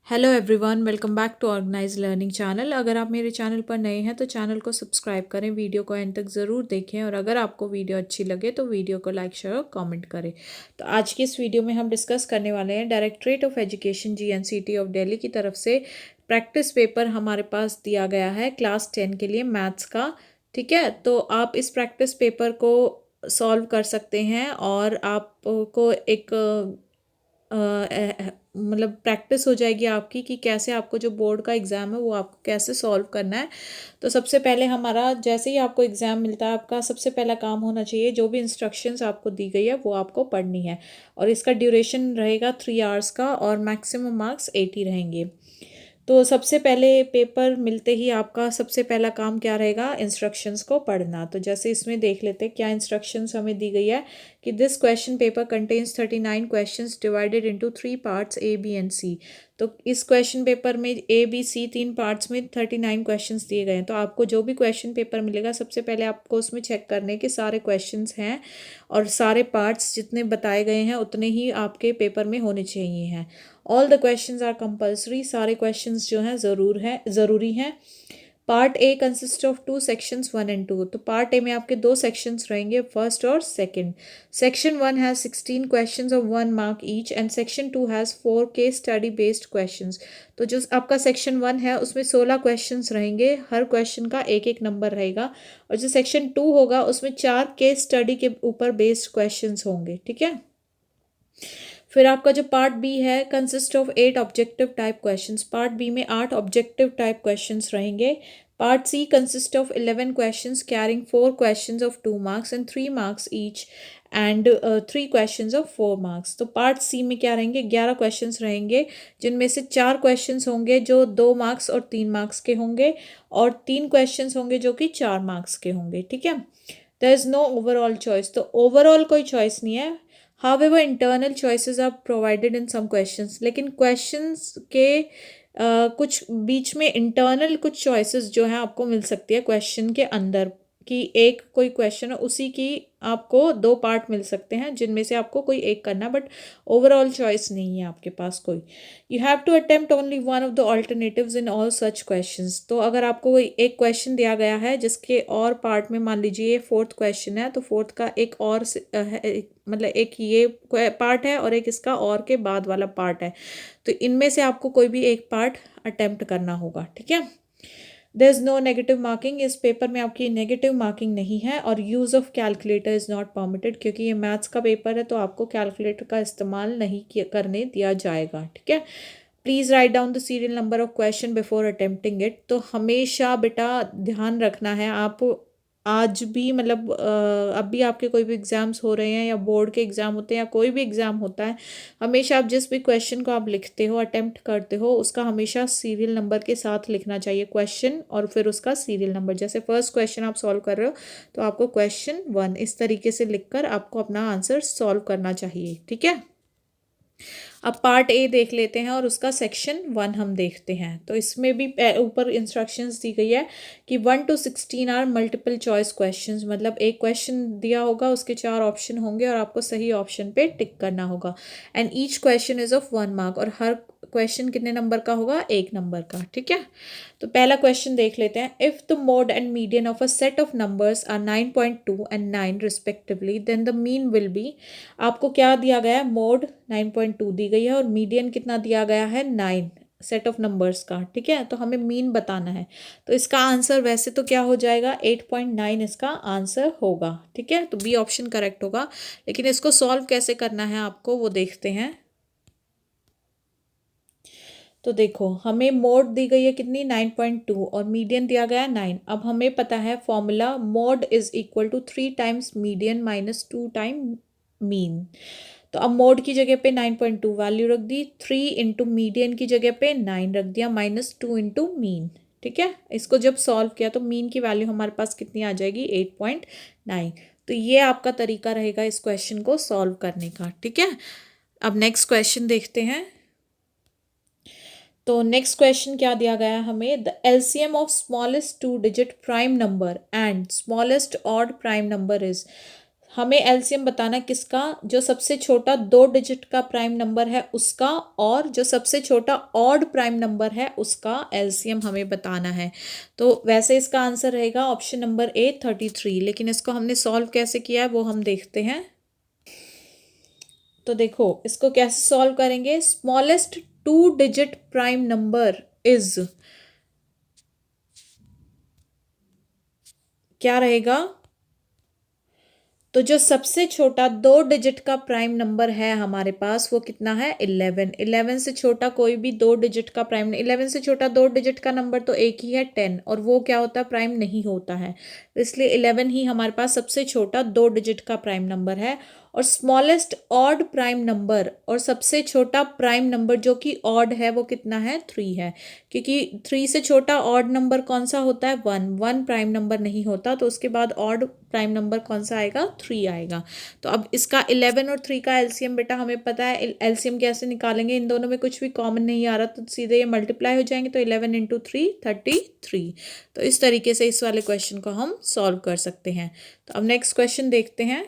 Hello everyone, welcome back to organise learning channel. अगर आप मेरे चैनल पर नए हैं तो चैनल को सब्सक्राइब करें, वीडियो को एंड तक ज़रूर देखें और अगर आपको वीडियो अच्छी लगे तो वीडियो को लाइक शेयर और कमेंट करें। तो आज की इस वीडियो में हम डिस्कस करने वाले हैं directorate of education GNCT of Delhi की तरफ से प्रैक्टिस पेपर हमारे पास दिया गया है क्लास 10 के लिए मैथ्स का। ठीक है, तो आप इस प्रैक्टिस पेपर को सॉल्व कर सकते हैं और आपको एक मतलब प्रैक्टिस हो जाएगी आपकी कि कैसे आपको जो बोर्ड का एग्ज़ाम है वो आपको कैसे सॉल्व करना है। तो सबसे पहले हमारा जैसे ही आपको एग्ज़ाम मिलता है आपका सबसे पहला काम होना चाहिए जो भी इंस्ट्रक्शंस आपको दी गई है वो आपको पढ़नी है और इसका ड्यूरेशन रहेगा 3 आवर्स का और मैक्सिमम मार्क्स 80 रहेंगे। तो सबसे पहले पेपर मिलते ही आपका सबसे पहला काम क्या रहेगा, इंस्ट्रक्शंस को पढ़ना। तो जैसे इसमें देख लेते हैं क्या इंस्ट्रक्शंस हमें दी गई है कि this question paper contains 39 questions divided into 3 parts A B and C. तो इस क्वेश्चन पेपर में ए बी सी 3 पार्ट्स में 39 क्वेश्चंस दिए गए हैं। तो आपको जो भी क्वेश्चन पेपर मिलेगा सबसे पहले आपको उसमें चेक करने के सारे क्वेश्चंस हैं और सारे पार्ट्स जितने बताए गए हैं उतने ही आपके पेपर में होने चाहिए हैं। All the questions are compulsory, सारे क्वेश्चंस जो हैं ज़रूरी हैं। Part A consist of 2 sections 1 and 2। तो पार्ट ए में आपके 2 सेक्शंस रहेंगे, फर्स्ट और second. Section 1 has 16 questions of 1 mark each and section 2 has 4 case study based questions. तो जो आपका सेक्शन 1 है उसमें 16 क्वेश्चंस रहेंगे, हर क्वेश्चन का एक एक नंबर रहेगा। और जो सेक्शन 2 होगा उसमें 4 केस स्टडी के ऊपर बेस्ड क्वेश्चंस होंगे। ठीक है, फिर आपका जो पार्ट बी है consist of 8 objective type questions. Part B में 8 ऑब्जेक्टिव टाइप क्वेश्चंस रहेंगे। Part C consist of 11 questions carrying 4 questions of 2 marks and 3 marks each and 3 questions of 4 marks। तो पार्ट सी में क्या रहेंगे, 11 क्वेश्चंस रहेंगे जिनमें से 4 क्वेश्चंस होंगे जो 2 marks और 3 marks के होंगे और 3 क्वेश्चंस होंगे जो कि 4 marks के होंगे। ठीक है, there is no overall choice. तो ओवरऑल कोई चॉइस नहीं है। However, internal choices are provided in some questions। लेकिन questions के कुछ बीच में इंटरनल कुछ चॉइसेस जो हैं आपको मिल सकती है क्वेश्चन के अंदर, कि एक कोई क्वेश्चन है उसी की आपको 2 पार्ट मिल सकते हैं जिनमें से आपको कोई एक करना है, बट ओवरऑल चॉइस नहीं है आपके पास कोई। You have to attempt only one of the alternatives in all such questions. तो अगर आपको कोई एक क्वेश्चन दिया गया है जिसके और पार्ट में, मान लीजिए 4th क्वेश्चन है तो 4th का एक और मतलब एक ये पार्ट है और एक इसका और के बाद वाला पार्ट है, तो इनमें से आपको कोई भी एक पार्ट अटेम्प्ट करना होगा। ठीक है, there is no negative marking. इस पेपर में आपकी नेगेटिव मार्किंग नहीं है और use of calculator is not permitted, क्योंकि ये मैथ्स का पेपर है तो आपको कैलकुलेटर का इस्तेमाल नहीं करने दिया जाएगा। ठीक है, please write down the serial number of question before attempting it. तो हमेशा बेटा ध्यान रखना है, आप आज भी मतलब अब भी आपके कोई भी एग्ज़ाम्स हो रहे हैं या बोर्ड के एग्ज़ाम होते हैं या कोई भी एग्ज़ाम होता है, हमेशा आप जिस भी क्वेश्चन को आप लिखते हो, अटेम्प्ट करते हो, उसका हमेशा सीरियल नंबर के साथ लिखना चाहिए क्वेश्चन और फिर उसका सीरियल नंबर। जैसे फर्स्ट क्वेश्चन आप सॉल्व कर रहे हो तो आपको क्वेश्चन 1 इस तरीके से लिखकर आपको अपना आंसर सॉल्व करना चाहिए। ठीक है, अब पार्ट ए देख लेते हैं और उसका सेक्शन 1 हम देखते हैं। तो इसमें भी ऊपर इंस्ट्रक्शंस दी गई है कि 1 to 16 are multiple choice questions. मतलब एक क्वेश्चन दिया होगा, उसके 4 ऑप्शन होंगे और आपको सही ऑप्शन पे टिक करना होगा। And each question is of 1 mark और हर क्वेश्चन कितने नंबर का होगा, 1 नंबर का। ठीक है, तो पहला क्वेश्चन देख लेते हैं। If the mode and median of a set of numbers are 9.2 and 9 respectively then the mean will be. आपको क्या दिया गया है, मोड 9.2 दी गई है और मीडियन कितना दिया गया है, 9 सेट ऑफ नंबर्स का। ठीक है, तो हमें मीन बताना है। तो इसका आंसर वैसे तो क्या हो जाएगा, 8.9 इसका आंसर होगा। ठीक है, तो बी ऑप्शन करेक्ट होगा। लेकिन इसको सॉल्व कैसे करना है आपको वो देखते हैं। तो देखो हमें मोड दी गई है कितनी, 9.2 और मीडियन दिया गया है 9। अब हमें पता है formula, mode is equal to 3 times median minus 2 times mean. तो अब मोड की जगह पे 9.2 वैल्यू रख दी, 3 इंटू मीडियन की जगह पे 9 रख दिया, माइनस 2 इंटू मीन। ठीक है, इसको जब सॉल्व किया तो मीन की वैल्यू हमारे पास कितनी आ जाएगी, 8.9। तो ये आपका तरीका रहेगा इस क्वेश्चन को सॉल्व करने का। ठीक है, अब नेक्स्ट क्वेश्चन देखते हैं। तो नेक्स्ट क्वेश्चन क्या दिया गया है हमें, the LCM of smallest 2 digit prime number and smallest odd prime number is. हमें एलसीएम बताना किसका, जो सबसे छोटा 2 डिजिट का प्राइम नंबर है उसका, और जो सबसे छोटा ऑड प्राइम नंबर है उसका एलसीएम हमें बताना है। तो वैसे इसका आंसर रहेगा ऑप्शन नंबर ए 33। लेकिन इसको हमने सॉल्व कैसे किया है वो हम देखते हैं। तो देखो इसको कैसे सॉल्व करेंगे। Smallest 2 digit prime number is, क्या रहेगा, तो जो सबसे छोटा 2 डिजिट का प्राइम नंबर है हमारे पास वो कितना है 11। 11 से छोटा कोई भी 2 डिजिट का प्राइम, 11 से छोटा 2 डिजिट का नंबर तो एक ही है 10, और वो क्या होता है प्राइम नहीं होता है, तो इसलिए 11 ही हमारे पास सबसे छोटा 2 डिजिट का प्राइम नंबर है। और स्मॉलेस्ट ऑड प्राइम नंबर, और सबसे छोटा प्राइम नंबर जो कि ऑड है वो कितना है 3 है, क्योंकि 3 से छोटा ऑड नंबर कौन सा होता है 1, 1 प्राइम नंबर नहीं होता, तो उसके बाद ऑड प्राइम नंबर कौन सा आएगा 3 आएगा। तो अब इसका 11 और 3 का एलसीएम बेटा हमें पता है, एलसीएम कैसे निकालेंगे, इन दोनों में कुछ भी कॉमन नहीं आ रहा तो सीधे ये मल्टीप्लाई हो जाएंगे, तो 11 इंटू 3 33। तो इस तरीके से इस वाले क्वेश्चन को हम सॉल्व कर सकते हैं। तो अब नेक्स्ट क्वेश्चन देखते हैं।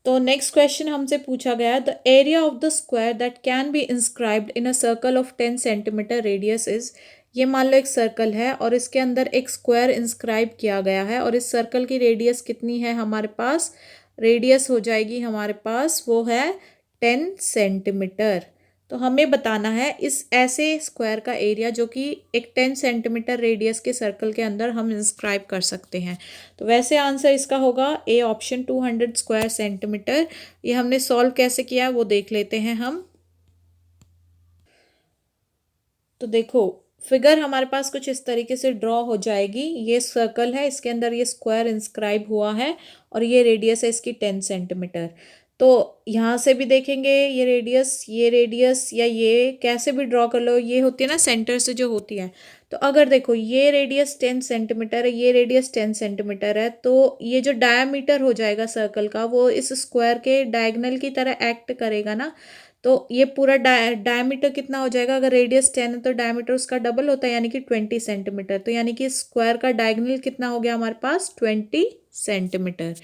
तो नेक्स्ट क्वेश्चन हमसे पूछा गया, the area of the square that can be inscribed in a circle of 10 centimetre radius is, ये मान लो एक सर्कल है और इसके अंदर एक स्क्वायर इंस्क्राइब किया गया है, और इस सर्कल की रेडियस कितनी है हमारे पास, रेडियस हो जाएगी हमारे पास वो है 10 सेंटीमीटर। तो हमें बताना है इस ऐसे स्क्वायर का एरिया जो कि एक 10 सेंटीमीटर रेडियस के सर्कल के अंदर हम इंस्क्राइब कर सकते हैं। तो वैसे आंसर इसका होगा ए ऑप्शन 200 स्क्वायर सेंटीमीटर। ये हमने सॉल्व कैसे किया वो देख लेते हैं हम। तो देखो फिगर हमारे पास कुछ इस तरीके से ड्रॉ हो जाएगी। ये सर्कल है, इसके अंदर ये स्क्वायर इंस्क्राइब हुआ है और ये रेडियस है इसकी 10 सेंटीमीटर। तो यहाँ से भी देखेंगे ये रेडियस या ये कैसे भी ड्रॉ कर लो, ये होती है ना सेंटर से जो होती है। तो अगर देखो ये रेडियस 10 सेंटीमीटर है, ये रेडियस 10 सेंटीमीटर है, तो ये जो डायामीटर हो जाएगा सर्कल का वो इस स्क्वायर के डायगोनल की तरह एक्ट करेगा ना। तो ये पूरा डायमीटर कितना हो जाएगा, अगर रेडियस 10 है तो डायमीटर उसका डबल होता है यानी कि 20 सेंटीमीटर। तो यानी कि स्क्वायर का डायगोनल कितना हो गया हमारे पास 20 सेंटीमीटर।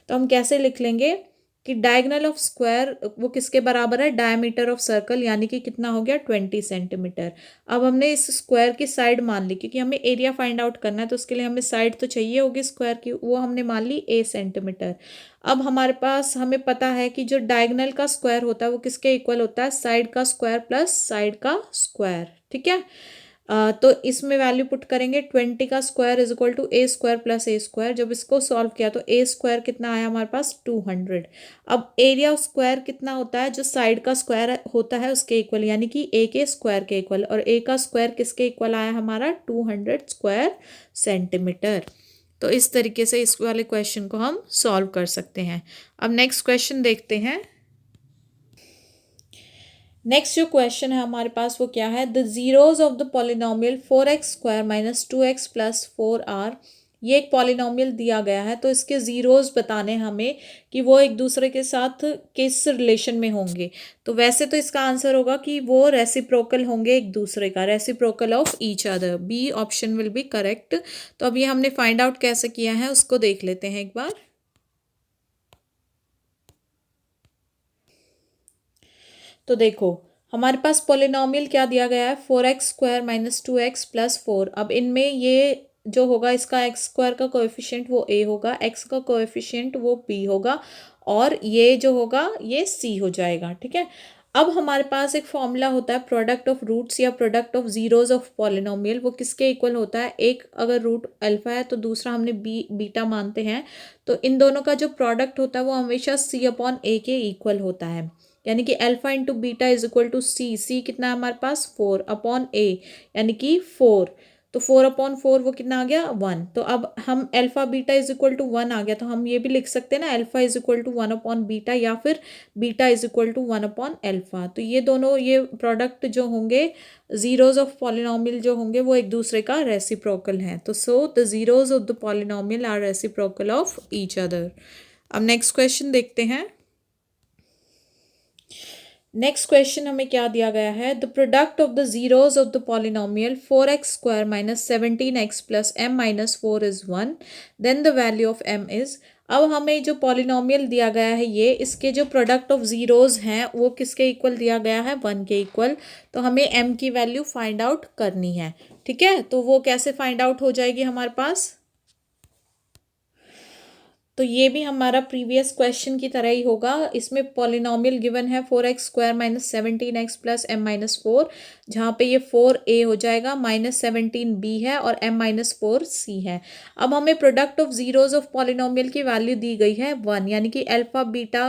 तो हम कैसे लिख लेंगे कि डायगोनल ऑफ स्क्वायर वो किसके बराबर है, डायमीटर ऑफ सर्कल, यानी कि कितना हो गया 20 सेंटीमीटर। अब हमने इस स्क्वायर की साइड मान ली, क्योंकि हमें एरिया फाइंड आउट करना है तो उसके लिए हमें साइड तो चाहिए होगी स्क्वायर की, वो हमने मान ली ए सेंटीमीटर। अब हमारे पास हमें पता है कि जो डायगोनल का स्क्वायर होता है वो किसके इक्वल होता है, साइड का स्क्वायर प्लस साइड का स्क्वायर। ठीक है, तो इसमें वैल्यू पुट करेंगे 20 का square is equal to a square plus a square. जब इसको सॉल्व किया तो ए स्क्वायर कितना आया हमारे पास 200। अब एरिया ऑफ स्क्वायर कितना होता है, जो साइड का स्क्वायर होता है उसके इक्वल, यानी कि ए के स्क्वायर के इक्वल, और ए का स्क्वायर किसके इक्वल आया हमारा 200 स्क्वायर सेंटीमीटर। तो इस तरीके से इस वाले क्वेश्चन को हम सॉल्व कर सकते हैं। अब नेक्स्ट क्वेश्चन देखते हैं। नेक्स्ट जो क्वेश्चन है हमारे पास वो क्या है, the zeros of the polynomial 4x square minus 2x plus 4r। ये एक पॉलिनोमियल दिया गया है तो इसके जीरोज बताने हमें कि वो एक दूसरे के साथ किस रिलेशन में होंगे। तो वैसे तो इसका आंसर होगा कि वो रेसिप्रोकल होंगे एक दूसरे का, reciprocal of each other, B option will be correct. तो अब ये हमने फाइंड आउट कैसे किया है उसको देख लेते हैं एक बार। तो देखो हमारे पास पॉलिनोमियल क्या दिया गया है 4x square minus 2x plus 4। अब इनमें ये जो होगा इसका एक्स स्क्वायर का कोएफिशिएंट वो a होगा, x का कोएफिशिएंट वो b होगा, और ये जो होगा ये c हो जाएगा। ठीक है, अब हमारे पास एक फॉर्मूला होता है प्रोडक्ट ऑफ रूट्स या product of zeros of polynomial. वो किसके इक्वल होता है, एक अगर रूट अल्फा है तो दूसरा हमने बीटा मानते हैं, तो इन दोनों का जो प्रोडक्ट होता है वो हमेशा c अपॉन a के इक्वल होता है। यानी कि alpha into beta is equal to C, C कितना है हमारे पास 4 अपॉन ए, यानी कि 4। तो 4 अपॉन 4 वो कितना आ गया 1। तो अब हम alpha beta is equal to 1 आ गया, तो हम ये भी लिख सकते हैं ना alpha is equal to 1 upon beta, या फिर beta is equal to 1 upon alpha. तो ये दोनों ये प्रोडक्ट जो होंगे जीरोज ऑफ पॉलिनोमियल जो होंगे वो एक दूसरे का रेसिप्रोकल है। तो so the zeros of the polynomial are reciprocal of each other. अब नेक्स्ट क्वेश्चन देखते हैं। नेक्स्ट क्वेश्चन हमें क्या दिया गया है, the product of the zeros of the polynomial 4x square minus 17x plus m minus 4 is 1, then the value of m is. अब हमें जो पॉलिनोमियल दिया गया है ये, इसके जो प्रोडक्ट ऑफ ज़ीरोज़ हैं वो किसके इक्वल दिया गया है, 1 के इक्वल। तो हमें m की वैल्यू फाइंड आउट करनी है, ठीक है। तो वो कैसे फाइंड आउट हो जाएगी हमारे पास, तो ये भी हमारा प्रीवियस क्वेश्चन की तरह ही होगा। इसमें पॉलिनोमियल गिवन है 4x² - 17x + m-4, जहाँ पे ये 4a हो जाएगा, -17b है और m-4c है। अब हमें product of zeros of polynomial की वैल्यू दी गई है 1, यानी कि अल्फ़ा बीटा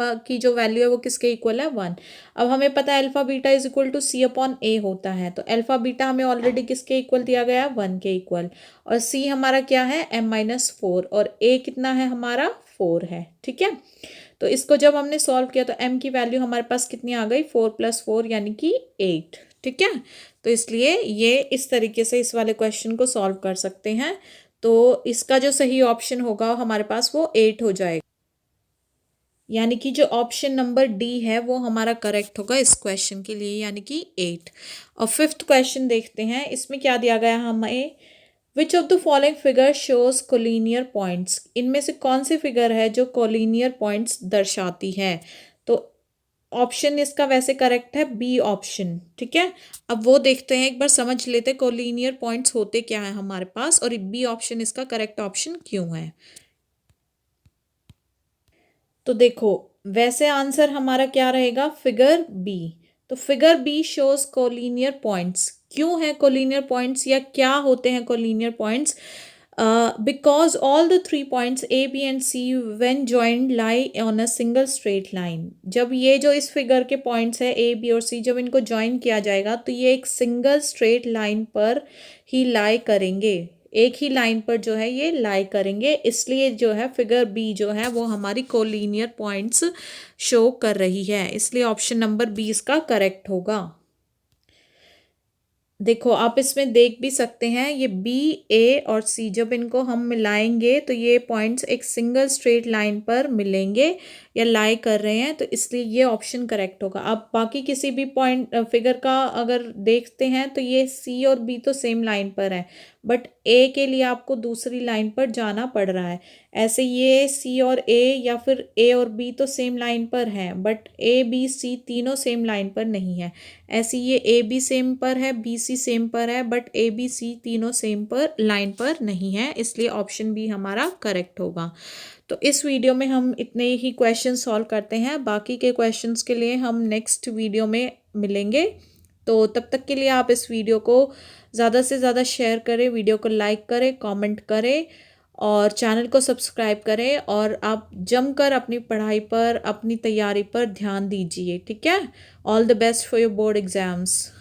की जो वैल्यू है वो किसके इक्वल है, 1। अब हमें पता है alpha beta is equal to c/a होता है, तो अल्फ़ा बीटा हमें ऑलरेडी किसके इक्वल दिया गया है, 1 के इक्वल। और c हमारा क्या है, m-4, और a कितना है हमारा, 4 है, ठीक है। तो इसको जब हमने सॉल्व किया तो m की वैल्यू हमारे पास कितनी आ गई, 4 + 4 यानी कि 8, ठीक है। तो इसलिए ये इस तरीके से इस वाले क्वेश्चन को सॉल्व कर सकते हैं। तो इसका जो सही ऑप्शन होगा हमारे पास वो 8 हो जाएगा, यानी कि जो ऑप्शन नंबर डी है वो हमारा करेक्ट होगा इस क्वेश्चन के लिए, यानी कि 8। और 5th क्वेश्चन देखते हैं, इसमें क्या दिया गया हमें, which of the following figure shows collinear points, इनमें से कौन सी फिगर है जो कोलिनियर पॉइंट्स दर्शाती है। तो ऑप्शन इसका वैसे करेक्ट है बी ऑप्शन, ठीक है। अब वो देखते हैं, एक बार समझ लेते हैं कोलिनियर पॉइंट्स होते क्या है हमारे पास, और बी ऑप्शन इसका करेक्ट ऑप्शन क्यों है। तो देखो, वैसे आंसर हमारा क्या रहेगा, फिगर बी। तो figure B shows collinear points, क्यों है कोलिनियर पॉइंट्स, या क्या होते हैं collinear points, because all the 3 points A B and C when joined lie on a single straight line. जब ये जो इस फिगर के पॉइंट्स है ए बी और सी, जब इनको ज्वाइन किया जाएगा तो ये एक सिंगल स्ट्रेट लाइन पर ही लाई करेंगे, एक ही लाइन पर जो है ये लाई करेंगे, इसलिए जो है फिगर बी जो है वो हमारी कोलिनियर पॉइंट्स शो कर रही है, इसलिए ऑप्शन नंबर बी इसका करेक्ट होगा। देखो आप इसमें देख भी सकते हैं, ये बी ए और सी जब इनको हम मिलाएंगे तो ये पॉइंट्स एक सिंगल स्ट्रेट लाइन पर मिलेंगे या लाई कर रहे हैं, तो इसलिए ये ऑप्शन करेक्ट होगा। आप बाकी किसी भी पॉइंट फिगर का अगर देखते हैं तो ये सी और बी तो सेम लाइन पर है, बट ए के लिए आपको दूसरी लाइन पर जाना पड़ रहा है। ऐसे ये सी और ए, या फिर ए और बी तो सेम लाइन पर हैं, बट ए बी सी तीनों सेम लाइन पर नहीं है। ऐसे ये ए बी सेम पर है, बी सी सेम पर है, बट ए बी सी तीनों सेम पर लाइन पर नहीं है, इसलिए ऑप्शन बी हमारा करेक्ट होगा। तो इस वीडियो में हम इतने ही क्वेश्चन सॉल्व करते हैं, बाकी के क्वेश्चंस के लिए हम नेक्स्ट वीडियो में मिलेंगे। तो तब तक के लिए आप इस वीडियो को ज़्यादा से ज़्यादा शेयर करें, वीडियो को लाइक करें, कमेंट करें और चैनल को सब्सक्राइब करें, और आप जमकर अपनी पढ़ाई पर, अपनी तैयारी पर ध्यान दीजिए, ठीक है। All the best for your board exams.